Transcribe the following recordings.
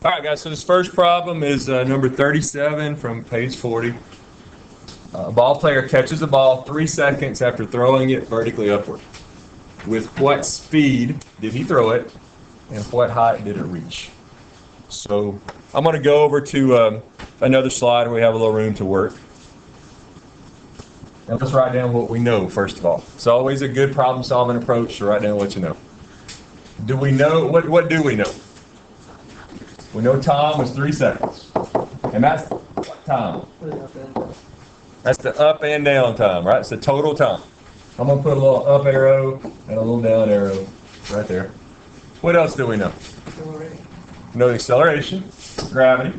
All right, guys, so this first problem is number 37 from page 40. A ball player catches the ball 3 seconds after throwing it vertically upward. With what speed did he throw it, and what height did it reach? So I'm going to go over to another slide where we have a little room to work. And let's write down what we know, first of all. It's always a good problem-solving approach to write down what you know. Do we know, what do we know? We know time was 3 seconds. And that's what time? That's the up and down time, right? It's the total time. I'm going to put a little up arrow and a little down arrow right there. What else do we know? We know the acceleration, gravity.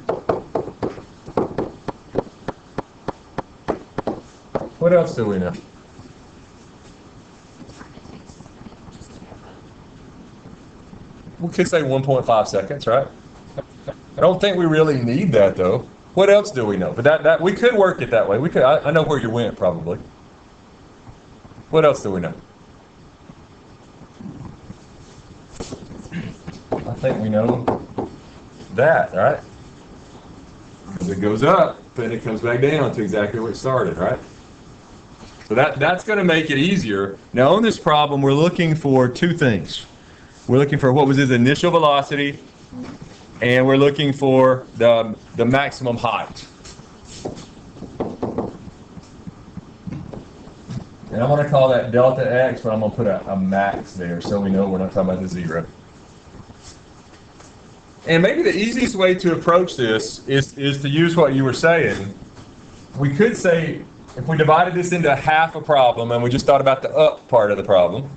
What else do we know? We could say 1.5 seconds, right? I don't think we really need that, though. What else do we know? But that we could work it that way. We could. I know where you went, probably. What else do we know? I think we know that, right? As it goes up, then it comes back down to exactly where it started, right? So that's going to make it easier. Now, on this problem, we're looking for two things. We're looking for what was his initial velocity, and we're looking for the maximum height. And I'm going to call that delta x, but I'm going to put a max there so we know we're not talking about the zero. And maybe the easiest way to approach this is to use what you were saying. We could say, if we divided this into half a problem and we just thought about the up part of the problem,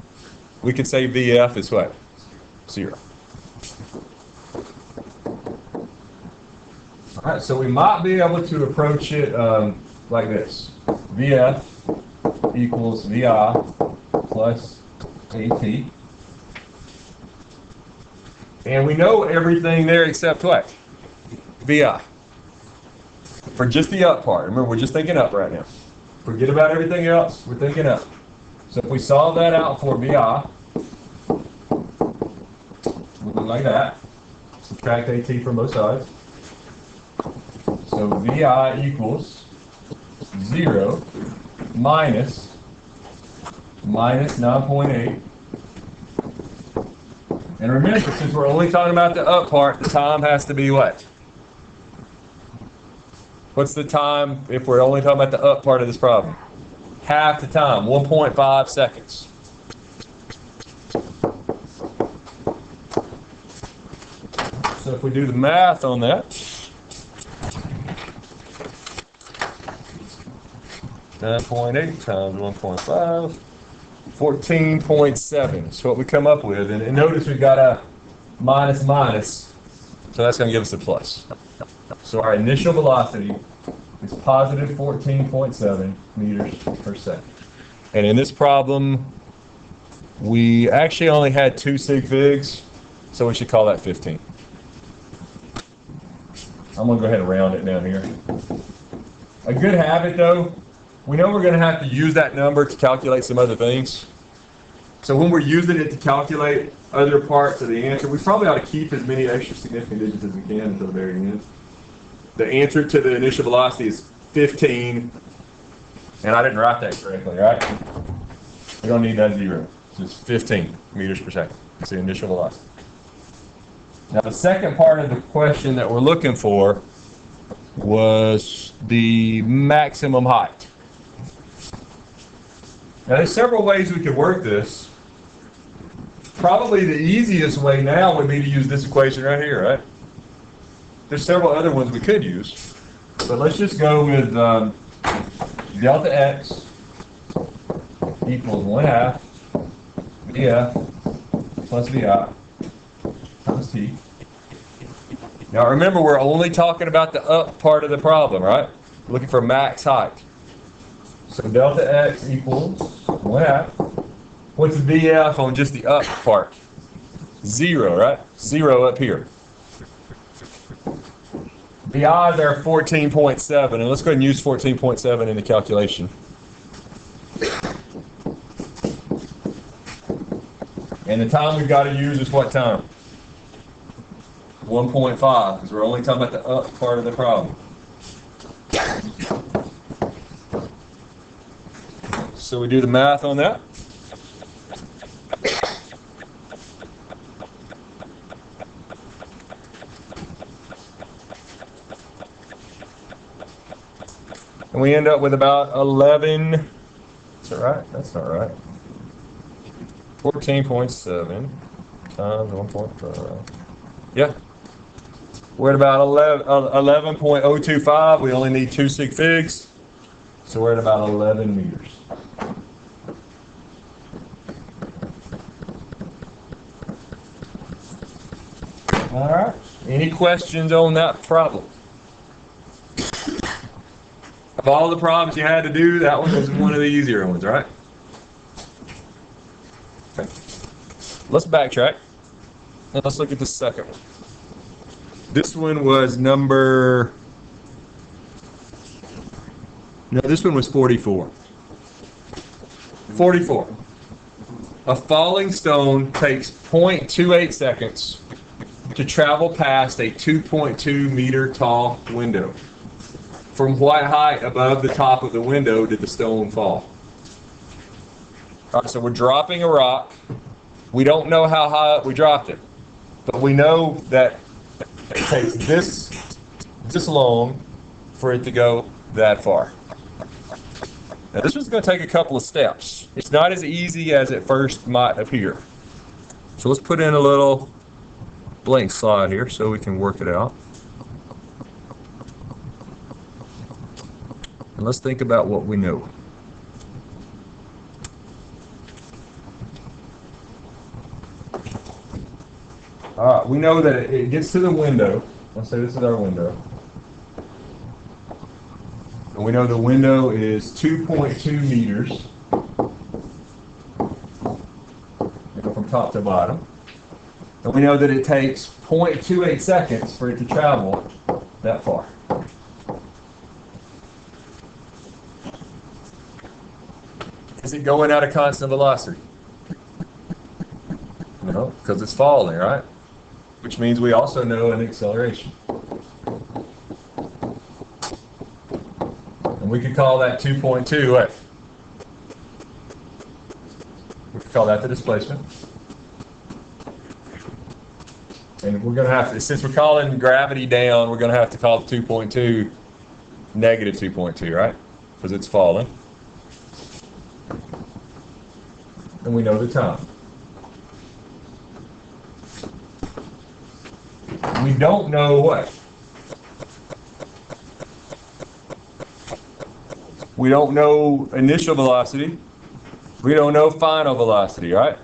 we could say VF is what? 0. All right, so we might be able to approach it like this. VF equals VI plus AT. And we know everything there except what? VI. For just the up part. Remember, we're just thinking up right now. Forget about everything else. We're thinking up. So if we solve that out for VI, we look like that. Subtract AT from both sides. So VI equals 0 minus 9.8. And remember, since we're only talking about the up part, the time has to be what? What's the time if we're only talking about the up part of this problem? Half the time, 1.5 seconds. So if we do the math on that, 9.8 times 1.5, 14.7 is what we come up with. And notice we've got a minus, so that's going to give us a plus. So our initial velocity is positive 14.7 meters per second. And in this problem, we actually only had 2 sig figs, so we should call that 15. I'm going to go ahead and round it down here. A good habit, though, we know we're going to have to use that number to calculate some other things. So when we're using it to calculate other parts of the answer, we probably ought to keep as many extra significant digits as we can until the very end. The answer to the initial velocity is 15, and I didn't write that correctly, right? We don't need that 0. So it's 15 meters per second. It's the initial velocity. Now the second part of the question that we're looking for was the maximum height. Now there's several ways we could work this. Probably the easiest way now would be to use this equation right here, right? There's several other ones we could use, but let's just go with delta x equals 1/2 VF plus VI times t. Now remember, we're only talking about the up part of the problem, right? We're looking for max height. So delta x equals 1/2. What's VF on just the up part? 0, right? 0 up here. VI is our 14.7, and let's go ahead and use 14.7 in the calculation. And the time we've got to use is what time? 1.5, because we're only talking about the up part of the problem. So we do the math on that. And we end up with about 11, is that right? That's not right. 14.7 times 1.5. Yeah. We're at about 11.025. We only need 2 sig figs. So we're at about 11 meters. All right. Any questions on that problem? Of all the problems you had to do, that one was one of the easier ones, right? Okay. Let's backtrack and let's look at the second one. This one was this one was 44. 44. A falling stone takes 0.28 seconds to travel past a 2.2 meter tall window. From what height above the top of the window did the stone fall? All right, so we're dropping a rock. We don't know how high up we dropped it, but we know that it takes this long for it to go that far. Now this one's going to take a couple of steps. It's not as easy as it first might appear. So let's put in a little blank slide here so we can work it out. And let's think about what we know. All right, we know that it gets to the window. Let's say this is our window. And we know the window is 2.2 meters. From top to bottom. And we know that it takes 0.28 seconds for it to travel that far. Is it going at a constant velocity? No, because it's falling, right? Which means we also know an acceleration. And we could call that 2.2 what? We could call that the displacement. And we're going to have to, since we're calling gravity down, we're going to have to call 2.2 negative 2.2, right? Because it's falling. And we know the time. We don't know what? We don't know initial velocity. We don't know final velocity, right?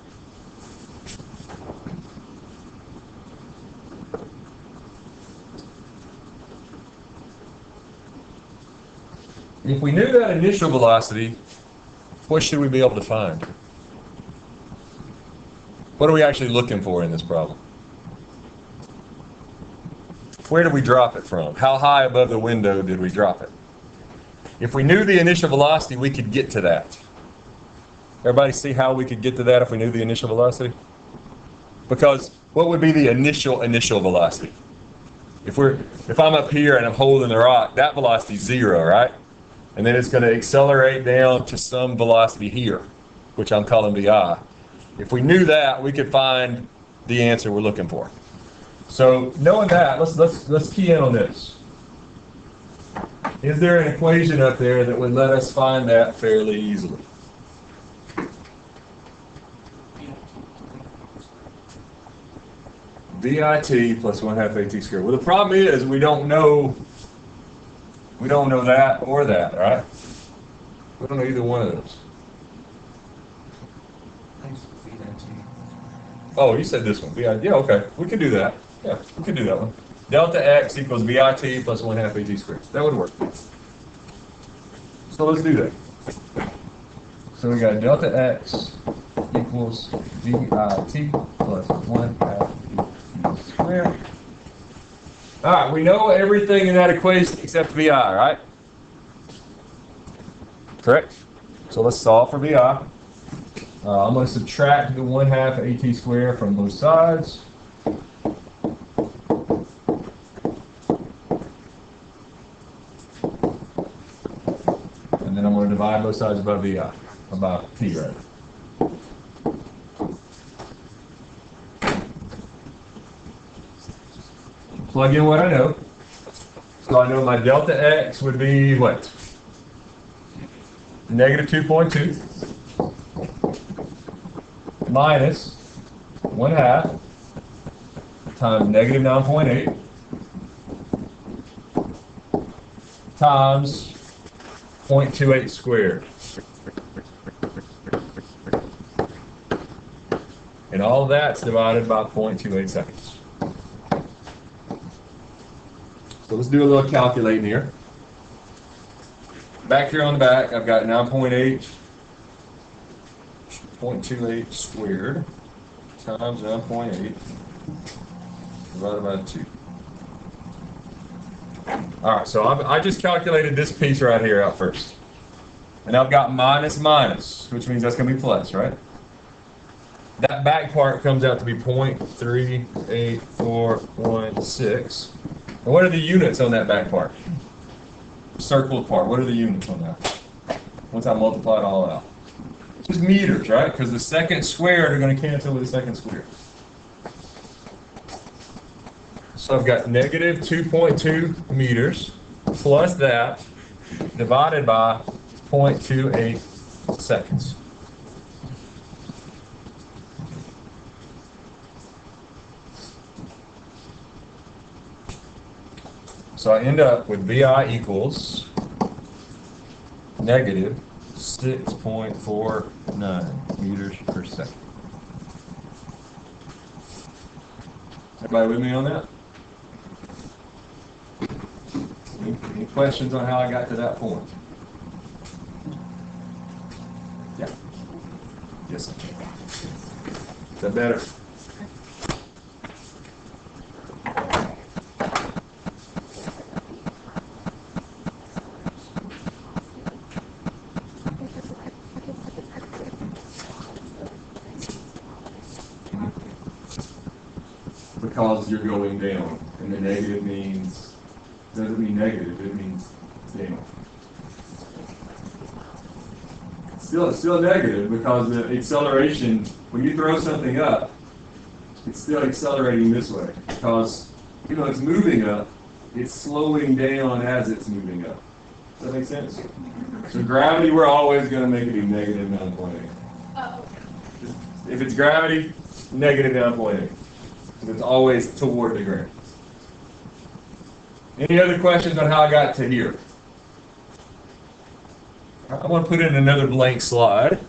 If we knew that initial velocity, what should we be able to find? What are we actually looking for in this problem? Where did we drop it from? How high above the window did we drop it? If we knew the initial velocity, we could get to that. Everybody see how we could get to that if we knew the initial velocity? Because what would be the initial velocity? If I'm up here and I'm holding the rock, that velocity is 0, right? And then it's going to accelerate down to some velocity here, which I'm calling VI. If we knew that, we could find the answer we're looking for. So knowing that, let's key in on this. Is there an equation up there that would let us find that fairly easily? VIT plus 1/2 AT squared. Well, the problem is we don't know that or that, right? We don't know either one of those. Oh, you said this one. VIT. Yeah, okay. We can do that. Yeah, we can do that one. Delta X equals VIT plus 1/2 AT squared. That would work. So let's do that. So we got delta X equals VIT plus 1/2 AT squared. All right, we know everything in that equation except VI, right? Correct? So let's solve for VI. I'm going to subtract the 1/2 AT squared from both sides. divide both sides above VI, about P, right? Plug in what I know. So I know my delta X would be what? Negative 2.2 minus 1/2 times negative 9.8 times 0.28 squared. And all of that's divided by 0.28 seconds. So let's do a little calculating here. Back here on the back, I've got 9.8, 0.28 squared times 9.8 divided by 2. All right, so I just calculated this piece right here out first. And I've got minus minus, which means that's going to be plus, right? That back part comes out to be 0.38416. And what are the units on that back part? Circled part, what are the units on that? Once I multiply it all out. Just meters, right? Because the second squared are going to cancel with the second squared. So I've got negative 2.2 meters plus that divided by 0.28 seconds. So I end up with VI equals negative 6.49 meters per second. Everybody with me on that? Any questions on how I got to that point? Yeah. Yes. Is that better? Because you're going down, and the negative means, doesn't mean negative, it means down. It's still negative because the acceleration, when you throw something up, it's still accelerating this way because, you know, it's moving up, it's slowing down as it's moving up. Does that make sense? So gravity, we're always going to make it be negative 9.8. Oh, okay. If it's gravity, negative 9.8. It's always toward the ground. Any other questions on how I got to here? I want to put in another blank slide.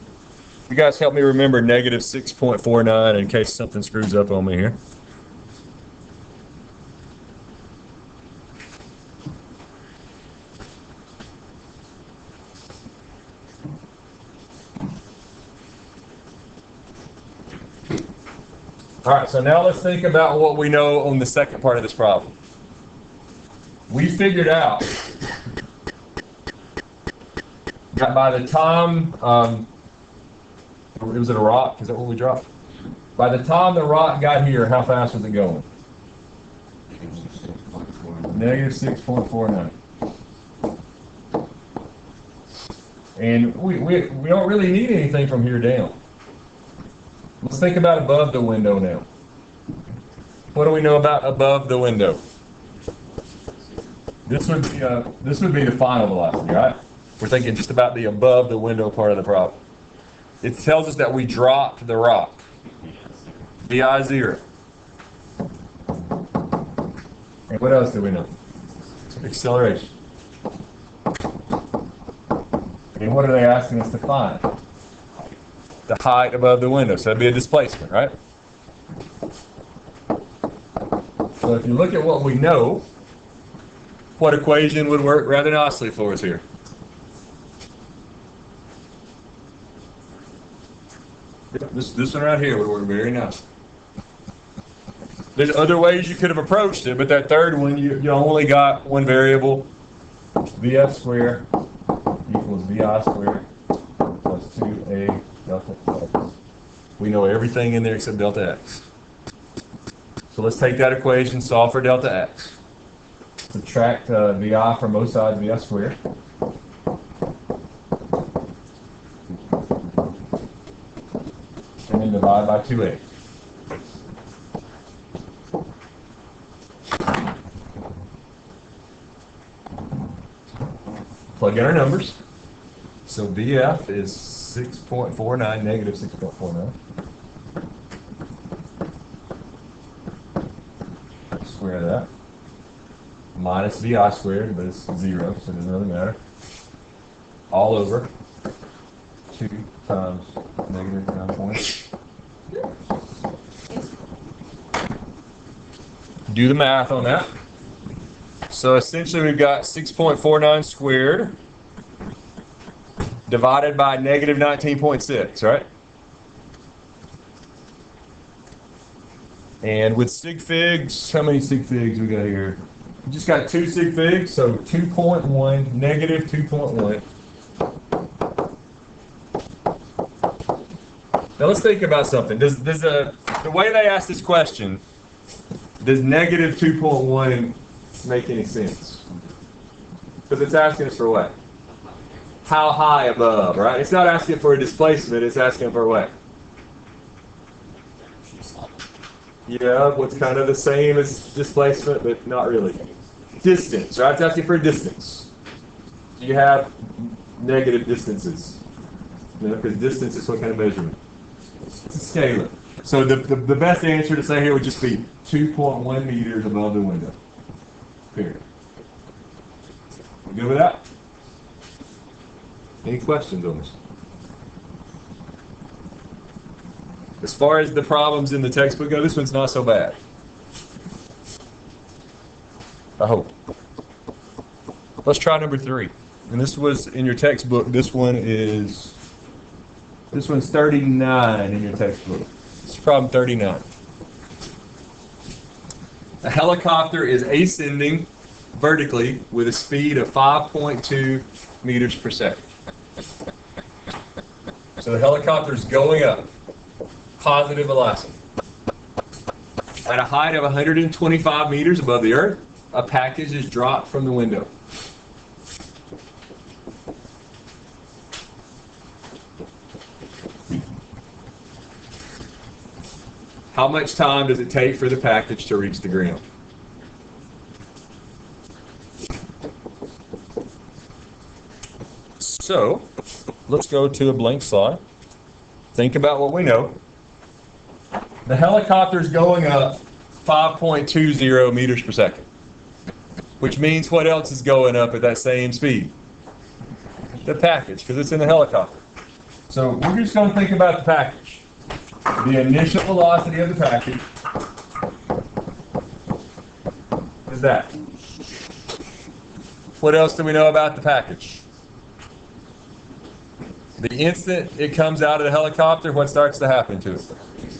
You guys help me remember negative 6.49 in case something screws up on me here. All right, so now let's think about what we know on the second part of this problem. We figured out that by the time, was it a rock? Is that what we dropped? By the time the rock got here, how fast was it going? Negative 6.49. And we don't really need anything from here down. Let's think about above the window now. What do we know about above the window? This would be the final velocity, right? We're thinking just about the above the window part of the problem. It tells us that we dropped the rock. VI 0. And what else do we know? Acceleration. And what are they asking us to find? The height above the window, so that'd be a displacement, right? So if you look at what we know, what equation would work rather nicely for us here? This one right here would work very nicely. There's other ways you could have approached it, but that third one, you only got one variable. VF squared equals VI squared plus 2A delta X. We know everything in there except delta X. So let's take that equation, solve for delta X. Subtract VI from both sides, VI squared. divided by 2a. Plug in our numbers. So VF is 6.49, negative 6.49. Square that. Minus VI squared, but it's 0, so it doesn't really matter. All over 2 times negative 9.0. Do the math on that. So essentially we've got 6.49 squared divided by negative 19.6, right? And with sig figs, how many sig figs we got here? We just got 2 sig figs, so 2.1, negative 2.1. Now let's think about something. Does the way they ask this question, does negative 2.1 make any sense? Because it's asking us for what? How high above, right? It's not asking for a displacement, it's asking for what? Yeah, what's kind of the same as displacement, but not really. Distance, right? It's asking for a distance. Do you have negative distances? You know, because distance is what kind of measurement? It's a scalar. So the best answer to say here would just be 2.1 meters above the window. Period. You good with that? Any questions on this? As far as the problems in the textbook go, this one's not so bad. I hope. Let's try number 3. And this was in your textbook. This one's 39 in your textbook. It's problem 39. A helicopter is ascending vertically with a speed of 5.2 meters per second. So the helicopter is going up, positive velocity. At a height of 125 meters above the earth, a package is dropped from the window. How much time does it take for the package to reach the ground? So, let's go to a blank slide. Think about what we know. The helicopter is going up 5.20 meters per second, which means what else is going up at that same speed? The package, because it's in the helicopter. So we're just going to think about the package. The initial velocity of the package is that. What else do we know about the package? The instant it comes out of the helicopter, what starts to happen to it? It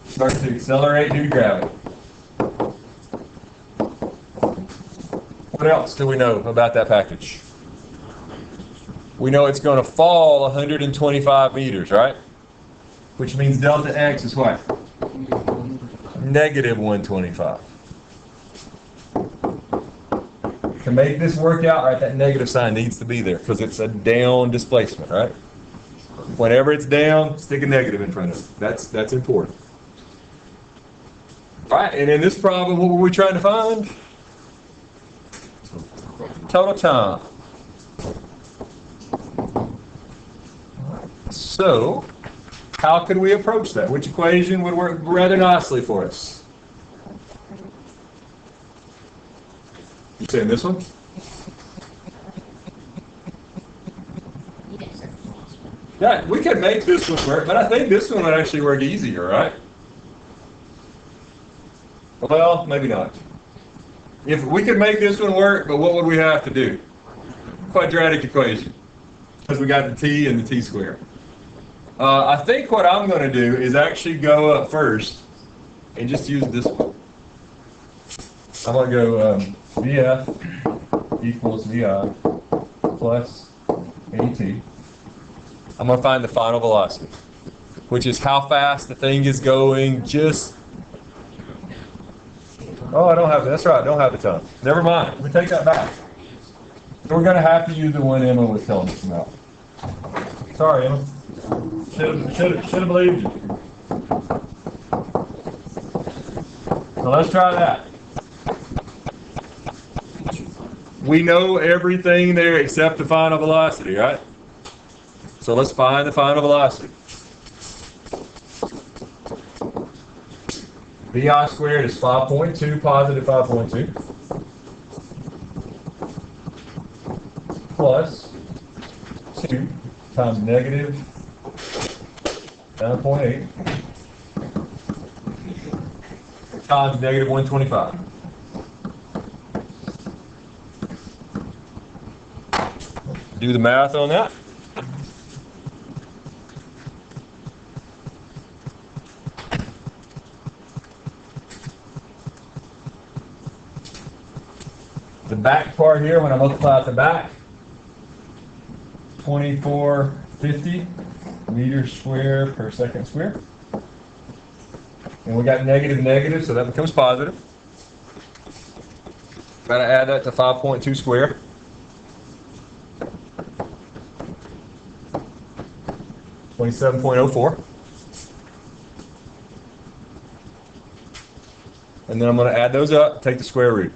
starts to accelerate due to gravity. What else do we know about that package? We know it's going to fall 125 meters, right? Which means delta x is what? Negative 125. To make this work out, right, that negative sign needs to be there because it's a down displacement, right? Whenever it's down, stick a negative in front of it. That's important. All right, and in this problem, what were we trying to find? Total time. So, how could we approach that? Which equation would work rather nicely for us? You saying this one? Yeah, we could make this one work, but I think this one would actually work easier, right? Well, maybe not. If we could make this one work, but what would we have to do? Quadratic equation. Because we got the t and the t squared. I think what I'm going to do is actually go up first and just use this one. I'm going to go VF equals VI plus AT. I'm going to find the final velocity, which is how fast the thing is going just... Oh, I don't have, that's right, I don't have the time. Never mind, we take that back. So we're going to have to use the one Emma was telling us about. Sorry, Emma. Should have believed you. So let's try that. We know everything there except the final velocity, right? So let's find the final velocity. VI squared is 5.2, positive 5.2, plus 2 times negative 9.8 times negative 125. Do the math on that. The back part here, when I multiply at the back, 2450 meters square per second square. And we got negative, negative, so that becomes positive. Got to add that to 5.2 square. $27.04. And then I'm going to add those up, take the square root.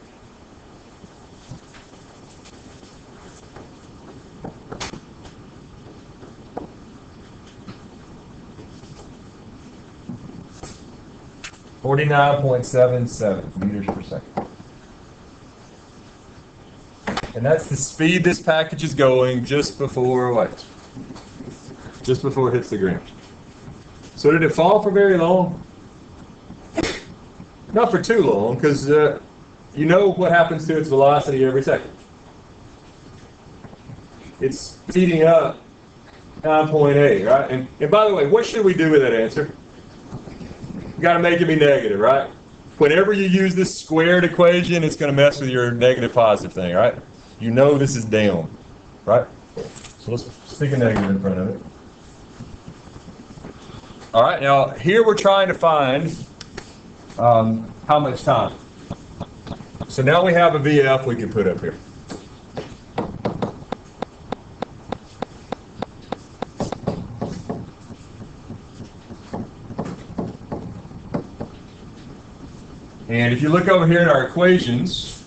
.77 meters per second. And that's the speed this package is going just before what? Just before it hits the ground. So did it fall for very long? Not for too long, because you know what happens to its velocity every second. It's speeding up 9.8, right? And by the way, what should we do with that answer? You got to make it be negative, right? Whenever you use this squared equation, it's going to mess with your negative positive thing, right? You know this is down, right? So let's stick a negative in front of it. All right, now here we're trying to find how much time. So now we have a VF we can put up here. And if you look over here at our equations,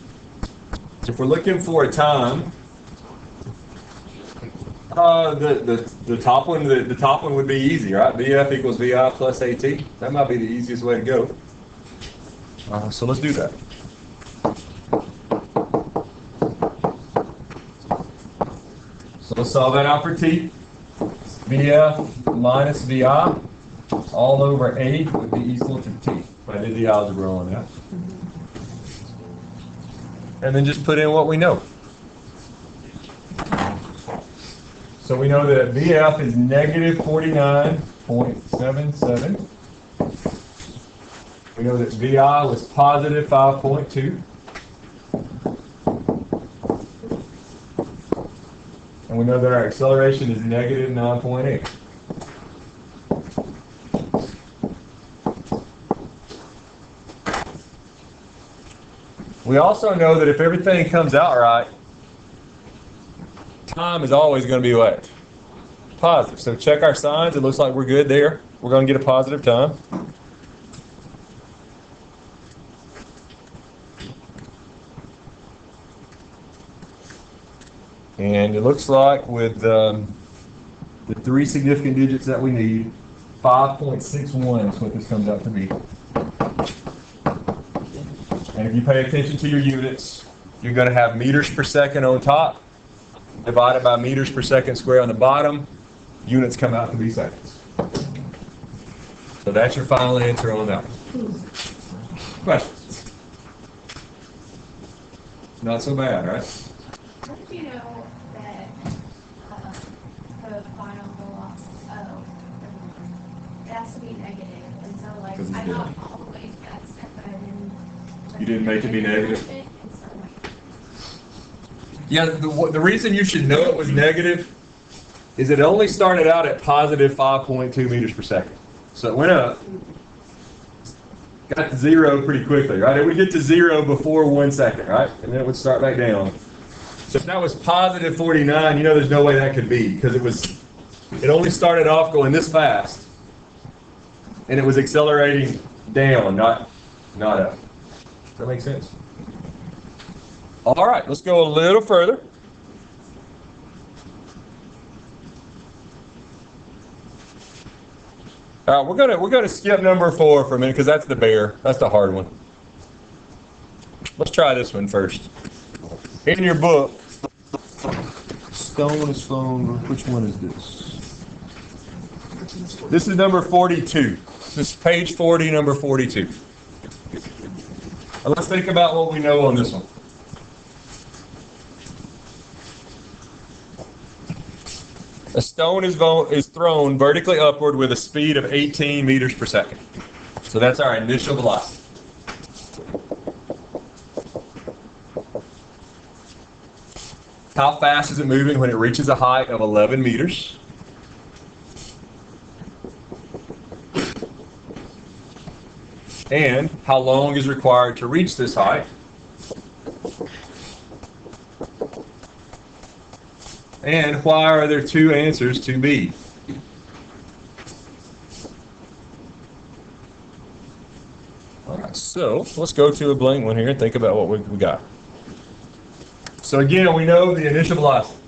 if we're looking for a time, the top one would be easy, right? VF equals VI plus AT. That might be the easiest way to go. So let's do that. So let's solve that out for T. VF minus VI all over A would be equal to T. I did the algebra on that. And then just put in what we know. So we know that VF is negative 49.77. We know that VI was positive 5.2. And we know that our acceleration is negative 9.8. We also know that if everything comes out right, time is always going to be what? Positive. So check our signs. It looks like we're good there. We're going to get a positive time. And it looks like with the 3 significant digits that we need, 5.61 is what this comes out to be. And if you pay attention to your units, you're going to have meters per second on top, divided by meters per second square on the bottom. Units come out to be seconds. So that's your final answer on that one. Questions? Not so bad, right? How did you know that the final velocity it has to be negative? And so, like, I got all the way to that step, but I didn't. You didn't make it be negative? Yeah, the reason you should know it was negative is it only started out at positive 5.2 meters per second. So it went up, got to 0 pretty quickly, right? It would get to 0 before 1 second, right? And then it would start back down. So if that was positive 49, you know there's no way that could be, because it only started off going this fast, and it was accelerating down, not up. that make sense? All right, let's go a little further. All right, we're gonna skip number 4 for a minute because that's the bear. That's the hard one. Let's try this one first. In your book, stone is phone. Which one is this? This is number 42. This is page 40, number 42. Now let's think about what we know on this one. A stone is thrown vertically upward with a speed of 18 meters per second. So that's our initial velocity. How fast is it moving when it reaches a height of 11 meters? And how long is required to reach this height? And why are there 2 answers to B? All right, so let's go to a blank one here and think about what we got. So again, we know the initial velocity.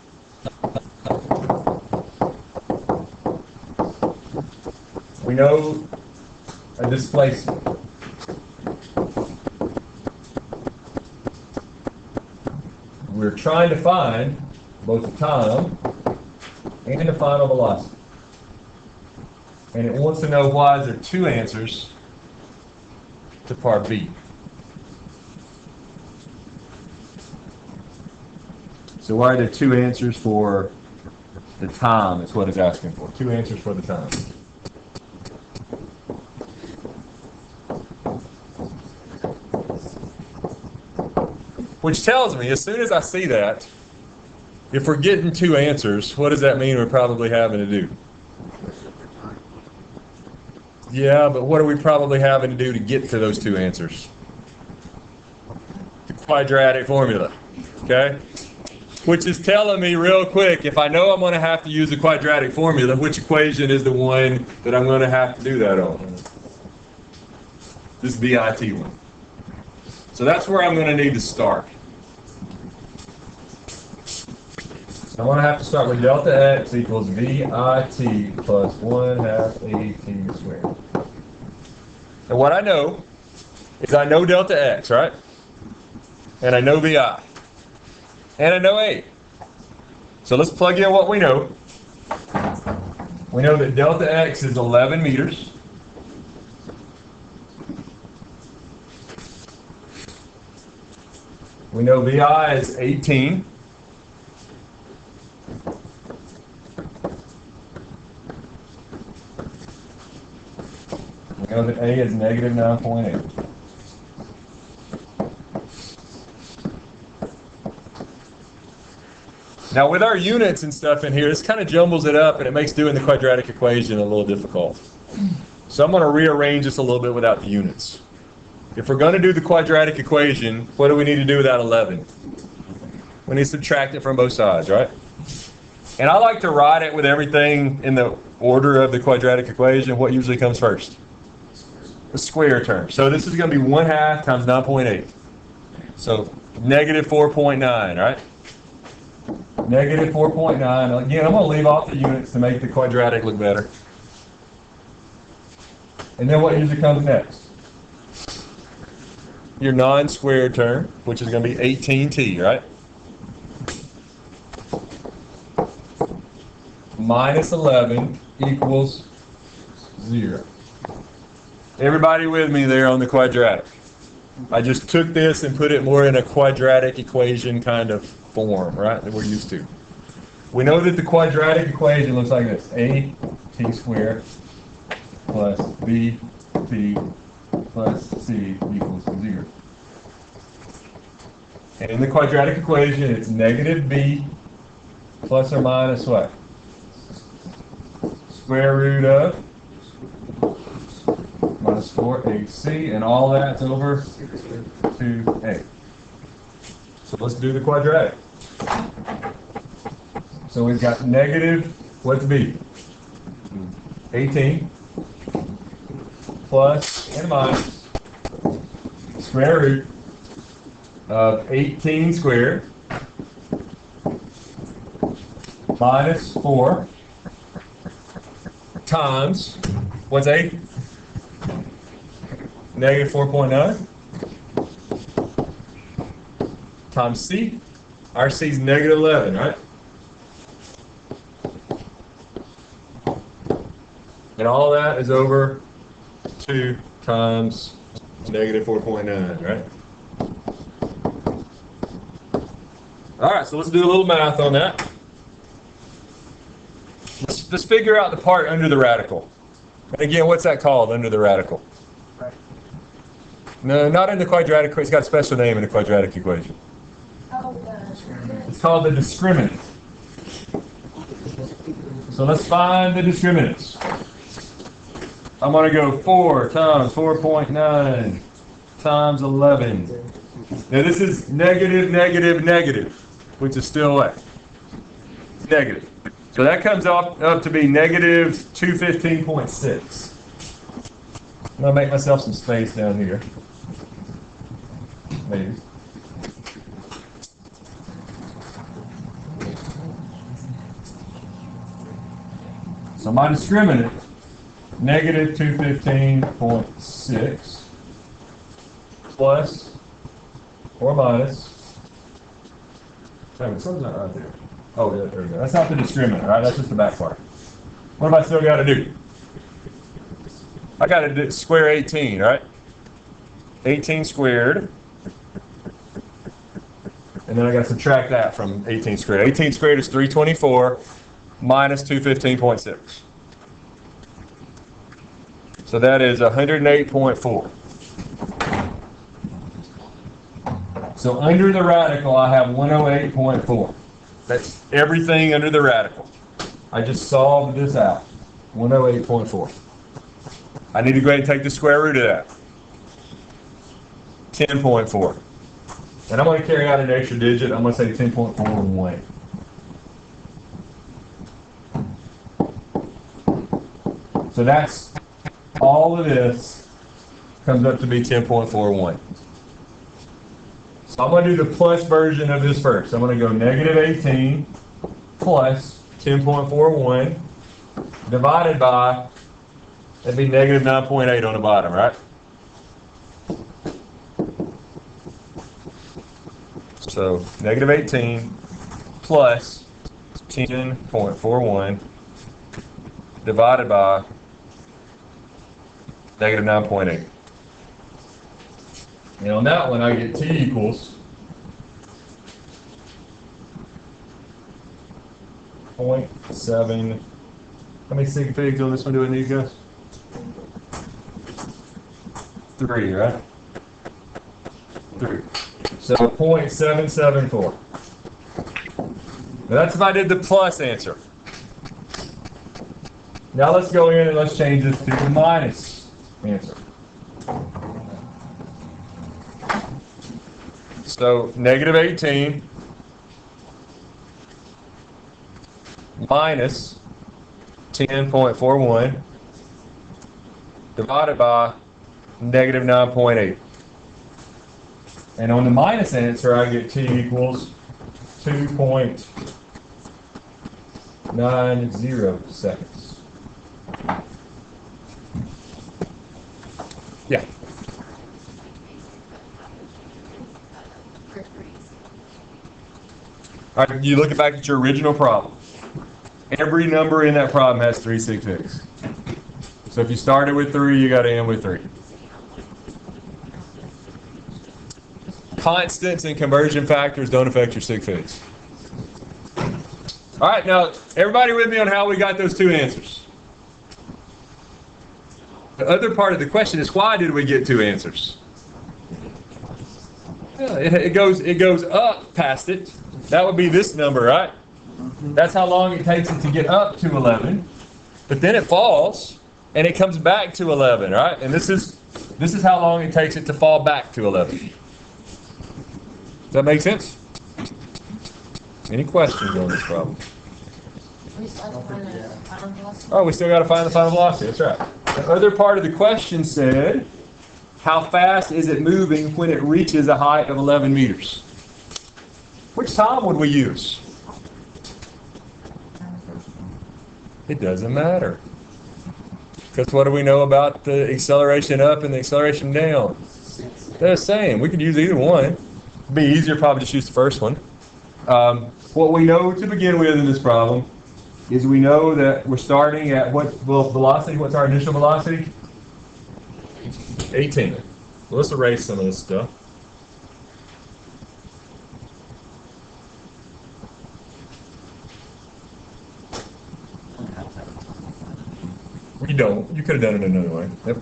We know a displacement. We're trying to find both the time and the final velocity. And it wants to know why is there 2 answers to part B. So why are there 2 answers for the time is what it's asking for. 2 answers for the time. Which tells me, as soon as I see that, if we're getting 2 answers, what does that mean we're probably having to do? Yeah, but what are we probably having to do to get to those 2 answers? The quadratic formula, okay? Which is telling me real quick, if I know I'm going to have to use the quadratic formula, which equation is the one that I'm going to have to do that on? This VIT one. So that's where I'm going to need to start. I'm going to have to start with delta x equals VIT plus 1/2 AT squared. And what I know is I know delta x, right? And I know VI. And I know A. So let's plug in what we know. We know that delta x is 11 meters. We know VI is 18. We know that A is negative 9.8. Now with our units and stuff in here, this kind of jumbles it up and it makes doing the quadratic equation a little difficult. So I'm going to rearrange this a little bit without the units. If we're going to do the quadratic equation, what do we need to do without 11? We need to subtract it from both sides, right? And I like to write it with everything in the order of the quadratic equation. What usually comes first? The square term. So this is going to be 1/2 times 9.8. So negative 4.9, right? Negative 4.9. Again, I'm going to leave off the units to make the quadratic look better. And then what usually comes next? Your non-squared term, which is going to be 18t, right? Minus 11 equals 0. Everybody with me there on the quadratic? I just took this and put it more in a quadratic equation kind of form, right, that we're used to. We know that the quadratic equation looks like this. A t squared plus b t plus c equals 0. And in the quadratic equation, it's negative b plus or minus what? Square root of minus 4ac, and all that's over 2a. So let's do the quadratic. So we've got negative, what's b? 18 plus and minus square root of 18 squared minus 4 times, what's 8? Negative 4.9 times C. Our C is negative 11, right? And all that is over 2 times negative 4.9, right? All right, so let's do a little math on that. Let's figure out the part under the radical. And again, what's that called, under the radical? No, not in the quadratic. It's got a special name in the quadratic equation. It's called the discriminant. So let's find the discriminants. I'm going to go 4 times 4.9 times 11. Now this is negative, negative, negative, which is still what? It's negative. So that comes up to be negative 215.6. I'm going to make myself some space down here. Maybe. So my discriminant, negative 215.6 plus or minus. Something's not right there. Oh, yeah, there we go. That's not the discriminant, right? That's just the back part. What have I still got to do? I got to square 18, right? 18 squared. And then I got to subtract that from 18 squared. 18 squared is 324 minus 215.6. So that is 108.4. So under the radical, I have 108.4. That's everything under the radical. I just solved this out. 108.4. I need to go ahead and take the square root of that. 10.4. And I'm going to carry out an extra digit. I'm going to say 10.41. So that's all of this comes up to be 10.41. So I'm going to do the plus version of this first. I'm going to go negative 18 plus 10.41 divided by, that'd be negative 9.8 on the bottom, right? So negative 18 plus 10.41 divided by negative 9.8. And on that one, I get t equals 0.7. How many sig figs on this one do I need, guys? 3, right? 3. So 0.774. Now that's if I did the plus answer. Now let's go in and let's change this to the minus answer. So negative 18 minus 10.41 divided by negative 9.8. And on the minus answer, I get t equals 2.90 seconds. Yeah. All right, you look back at your original problem. Every number in that problem has 3 sig figs. So if you started with 3, you got to end with 3. Constants and conversion factors don't affect your sig figs. All right, now everybody with me on how we got those 2 answers? The other part of the question is, why did we get 2 answers? Yeah, it goes up past it. That would be this number, right? That's how long it takes it to get up to 11. But then it falls and it comes back to 11, right? And this is how long it takes it to fall back to 11. Does that make sense? Any questions on this problem? Oh, we still got to find the final velocity. That's right. The other part of the question said, how fast is it moving when it reaches a height of 11 meters? Which time would we use? It doesn't matter. Because what do we know about the acceleration up and the acceleration down? They're the same. We could use either one. It'd be easier probably just use the first one. What we know to begin with in this problem is we know that we're starting at what velocity? What's our initial velocity? 18. Well, let's erase some of this stuff. You don't. You could have done it another way. Yep.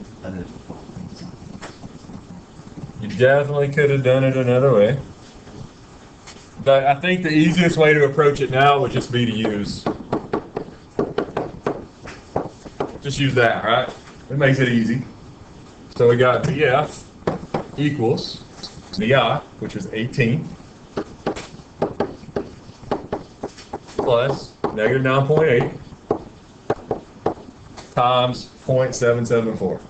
You definitely could have done it another way. But I think the easiest way to approach it now would just be to use that, right? It makes it easy. So we got VF equals VI, which is 18, plus negative 9.8 times 0.774.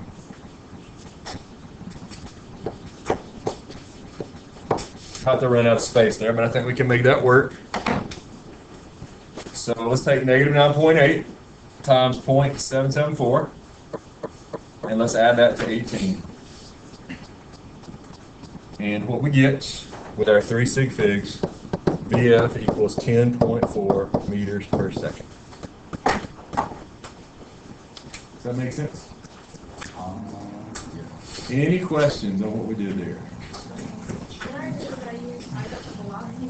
Have to run out of space there, but I think we can make that work. So let's take negative 9.8 times 0.774, and let's add that to 18. And what we get with our 3 sig figs, VF equals 10.4 meters per second. Does that make sense? Any questions on what we did there? What I did was I used the velocity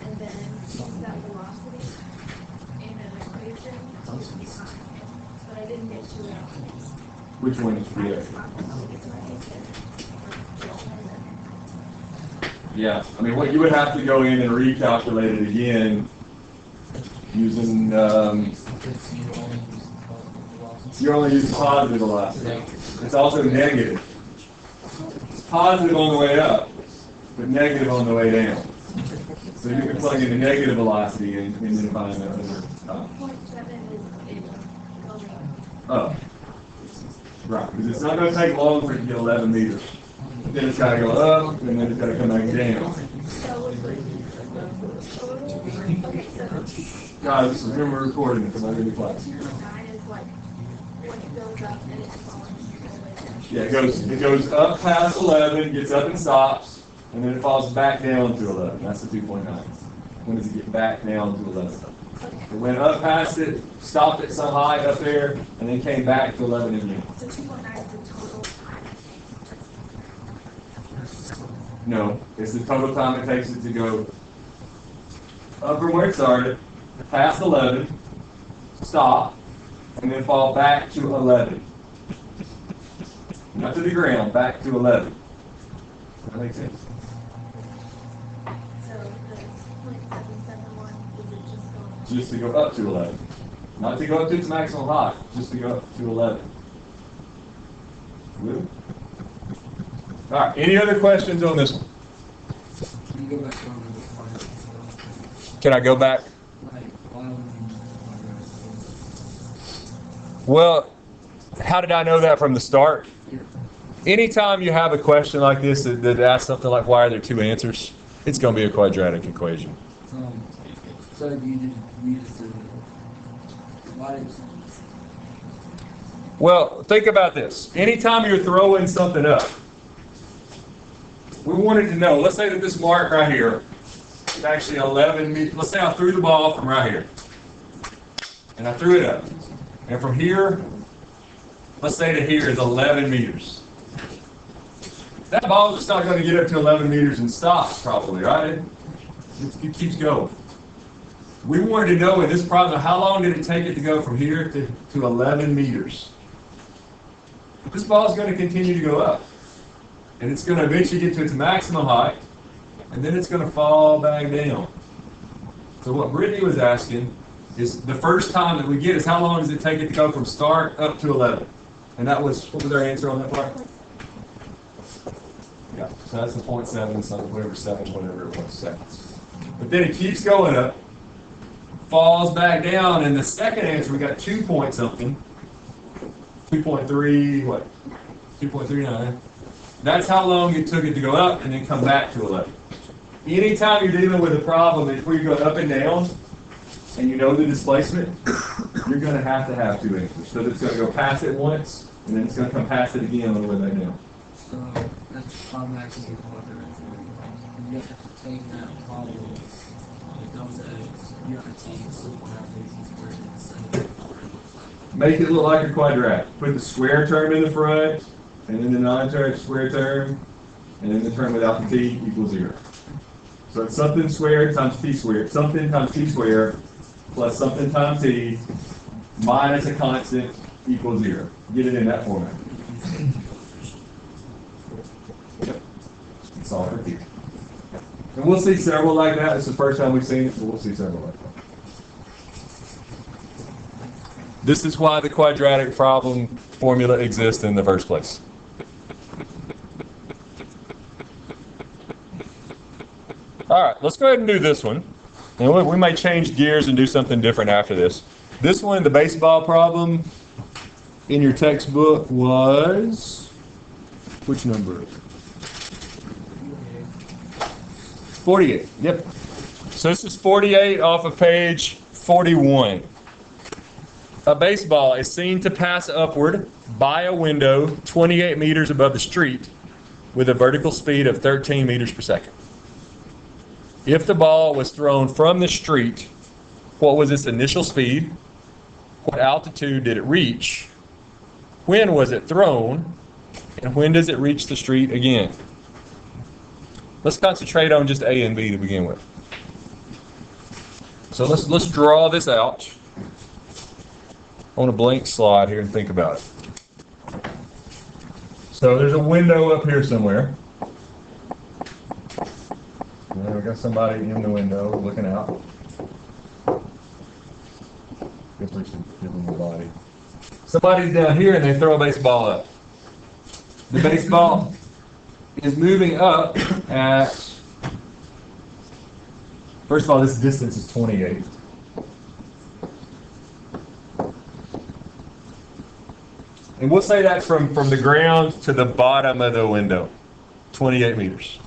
and then use that velocity in an equation to the time. But I didn't get to it. Which one is VF? Yeah, I mean, what you would have to go in and recalculate it again using, you only use positive velocity. It's also negative. It's positive on the way up, but negative on the way down. So you can plug in the negative velocity and then find that other. 0.7 is going. Oh, right, because it's not going to take long for it to get 11 meters. Then it's got to go up, and then it's got to come back down. Guys, remember recording it because I'm going to be class. Yeah, it goes up past 11, gets up and stops, and then it falls back down to 11. That's the 2.9. When does it get back down to 11? It went up past it, stopped at some height up there, and then came back to 11 again. So 2.9 is the total time. No, it's the total time it takes it to go up from where it started, past 11, stop, and then fall back to 11. Not to the ground, back to 11. That makes sense? So the 0.771 is it just going? Just to go up to 11. Not to go up to its maximum height, just to go up to 11. Good? All right, any other questions on this one? Can you go back on Can I go back? the Well, how did I know that from the start? Anytime you have a question like this that asks something like, why are there two answers? It's going to be a quadratic equation. So you just why did Well, think about this. Anytime you're throwing something up, we wanted to know, let's say that this mark right here is actually 11 meters. Let's say I threw the ball from right here. And I threw it up. And from here, let's say to here is 11 meters. That ball is just not going to get up to 11 meters and stop, probably, right? It keeps going. We wanted to know in this problem, how long did it take it to go from here to 11 meters? This ball is going to continue to go up. And it's going to eventually get to its maximum height, and then it's going to fall back down. So what Brittany was asking is the first time that we get is how long does it take it to go from start up to 11? And that was, what was our answer on that part? Yeah, so that's the 0.7 something, whatever, 7, whatever it was, seconds. But then it keeps going up, falls back down, and the second answer we got 2 point something, 2.3, what? 2.39. That's how long it took it to go up and then come back to 11. Anytime you're dealing with a problem where you're going up and down, and you know the displacement, you're going to have 2 anchors. So it's going to go past it once, and then it's going to come past it again on the way back down. So that's automatically quadrant. You have to take that problem, it comes as, you have to take simple half squared instead of Make it look like a quadratic. Put the square term in the front, and then the non-term square term, and then the term without the t equals 0. So it's something squared times t squared, something times t squared, plus something times t, minus a constant equals 0. Get it in that format. Solve for t. And we'll see several like that. It's the first time we've seen it, so we'll see several like that. This is why the quadratic problem formula exists in the first place. All right, let's go ahead and do this one. And we may change gears and do something different after this. This one, the baseball problem in your textbook was, which number? 48, yep. So this is 48 off of page 41. A baseball is seen to pass upward by a window 28 meters above the street with a vertical speed of 13 meters per second. If the ball was thrown from the street, what was its initial speed? What altitude did it reach? When was it thrown? And when does it reach the street again? Let's concentrate on just A and B to begin with. So let's draw this out on a blank slide here and think about it. So there's a window up here somewhere. And we got somebody in the window looking out. Guess we should give them the body. Somebody's down here and they throw a baseball up. The baseball is moving up at, first of all, this distance is 28. And we'll say that's from the ground to the bottom of the window, 28 meters.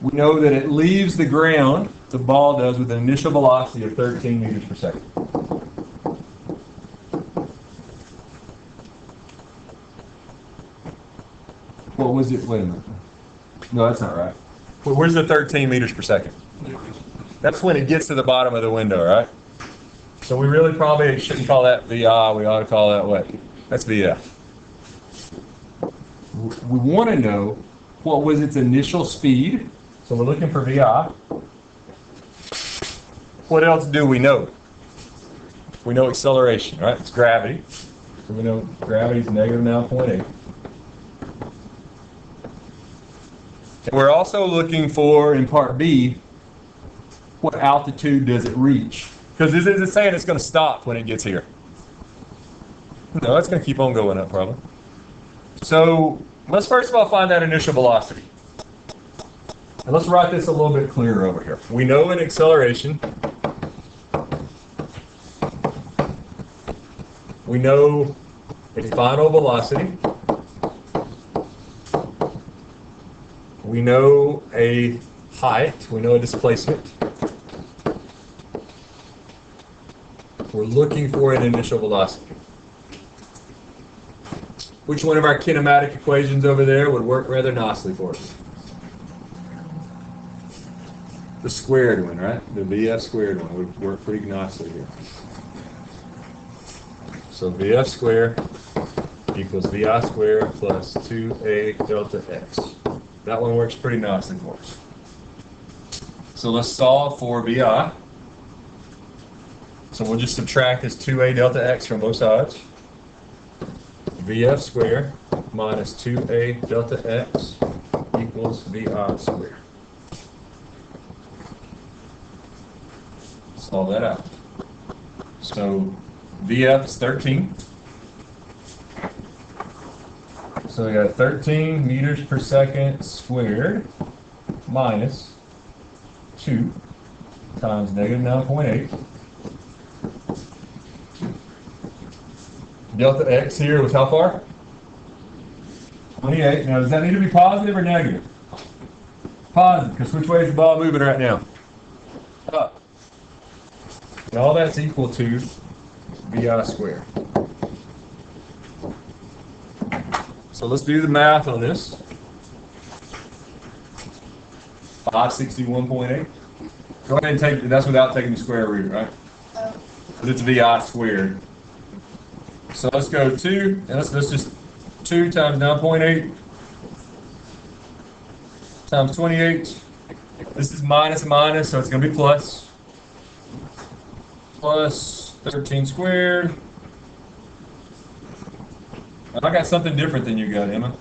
We know that it leaves the ground, the ball does, with an initial velocity of 13 meters per second. What was it? Wait a minute. No, that's not right. Where's the 13 meters per second? That's when it gets to the bottom of the window, right? So we really probably shouldn't call that VI. We ought to call that what? That's VF. We want to know what was its initial speed. So we're looking for VI. What else do we know? We know acceleration, right? It's gravity. So we know gravity is negative 9.8. We're also looking for, in part B, what altitude does it reach? Because this isn't saying it's going to stop when it gets here. No, it's going to keep on going up probably. So let's first of all find that initial velocity. And let's write this a little bit clearer over here. We know in acceleration, we know a final velocity. We know a height. We know a displacement. We're looking for an initial velocity. Which one of our kinematic equations over there would work rather nicely for us? The squared one, right? The VF squared one would work pretty nicely here. So VF squared equals VI squared plus 2A delta x. That one works pretty nicely for us. So let's solve for VI. So we'll just subtract this 2A delta x from both sides. VF squared minus 2A delta x equals VI squared. Solve that out. So VF is 13. So we got 13 meters per second squared minus 2 times negative 9.8 Delta x here was how far? 28. Now, does that need to be positive or negative? Positive, because which way is the ball moving right now? Up. And all that's equal to VI squared. So let's do the math on this. 561.8. Go ahead and take, that's without taking the square root, right? But it's VI squared. So let's go 2, and let's just 2 times 9.8 times 28. This is minus minus, so it's going to be plus. Plus 13 squared. I got something different than you got, Emma.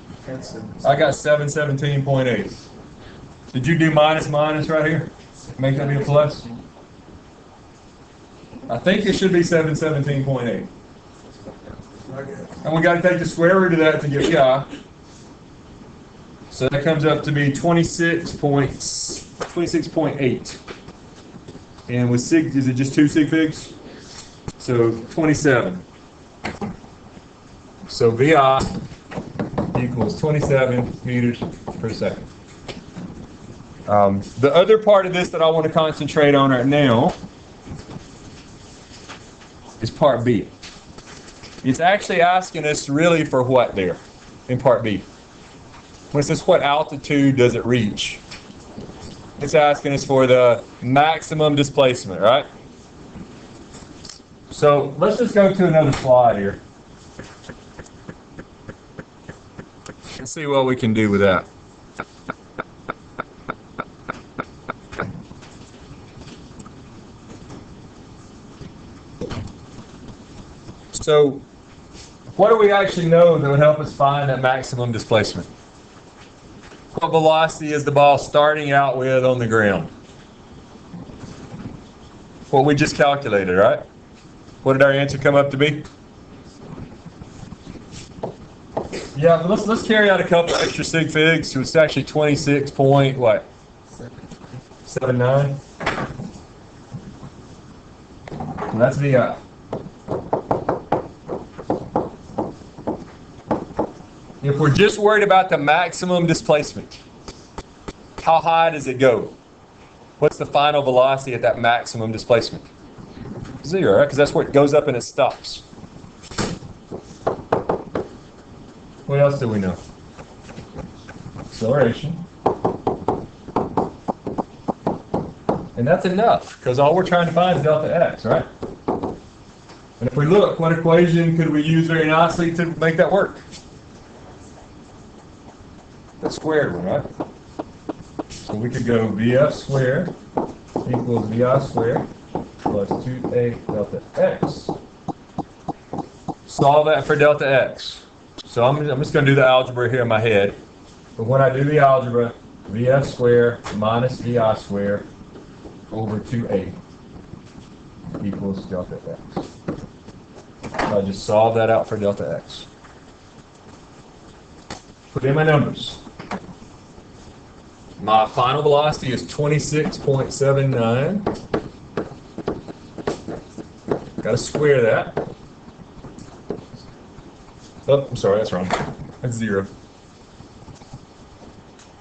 I got 717.8. Did you do minus minus right here? Make that be a plus? I think it should be 717.8. And we got to take the square root of that to get VI. So that comes up to be 26.8. And with sig, is it just 2 sig figs? So 27. So VI equals 27 meters per second. The other part of this that I want to concentrate on right now is part B. It's actually asking us really for what there in part B. When it says what altitude does it reach? It's asking us for the maximum displacement, right? So let's just go to another slide here and see what we can do with that. So what do we actually know that would help us find that maximum displacement? What velocity is the ball starting out with on the ground? What we just calculated, right? What did our answer come up to be? Yeah, but let's carry out a couple extra sig figs. So it's actually 26 point what? 79. So that's VI. If we're just worried about the maximum displacement, how high does it go? What's the final velocity at that maximum displacement? 0, right? Because that's where it goes up and it stops. What else do we know? Acceleration. And that's enough, because all we're trying to find is delta x, right? And if we look, what equation could we use very nicely to make that work? The squared one, right? So we could go VF squared equals VI squared plus 2a delta x. Solve that for delta x. So I'm just going to do the algebra here in my head. But when I do the algebra, VF squared minus VI squared over 2a equals delta x. So I just solve that out for delta x. Put in my numbers. My final velocity is 26.79. Got to square that. Oh, I'm sorry, that's wrong. That's 0.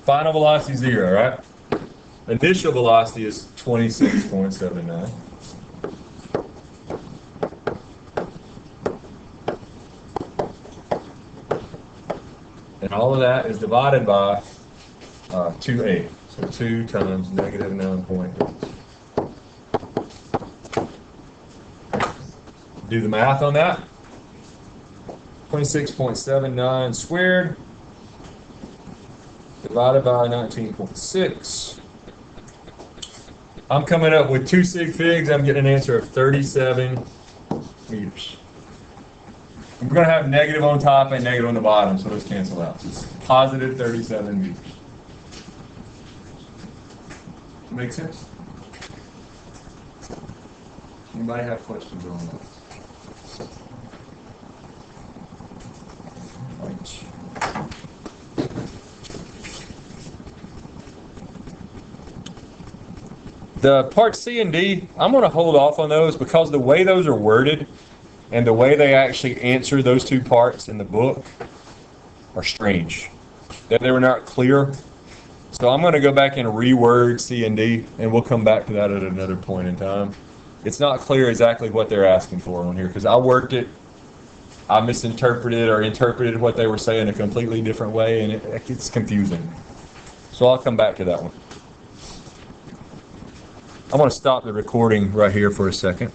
Final velocity 0, right? Initial velocity is 26.79. And all of that is divided by 2a. So 2 times negative 9.8. Do the math on that. 26.79 squared divided by 19.6. I'm coming up with 2 sig figs. I'm getting an answer of 37 meters. We're going to have negative on top and negative on the bottom, so those cancel out. So it's positive 37 meters. Make sense? Anybody have questions on that? Right. The part C and D, I'm going to hold off on those because the way those are worded, And the way they actually answer those two parts in the book are strange. They were not clear. So I'm going to go back and reword C and D, and we'll come back to that at another point in time. It's not clear exactly what they're asking for on here, because I worked it, I misinterpreted or interpreted what they were saying a completely different way, and it's confusing. So I'll come back to that one. I'm going to stop the recording right here for a second.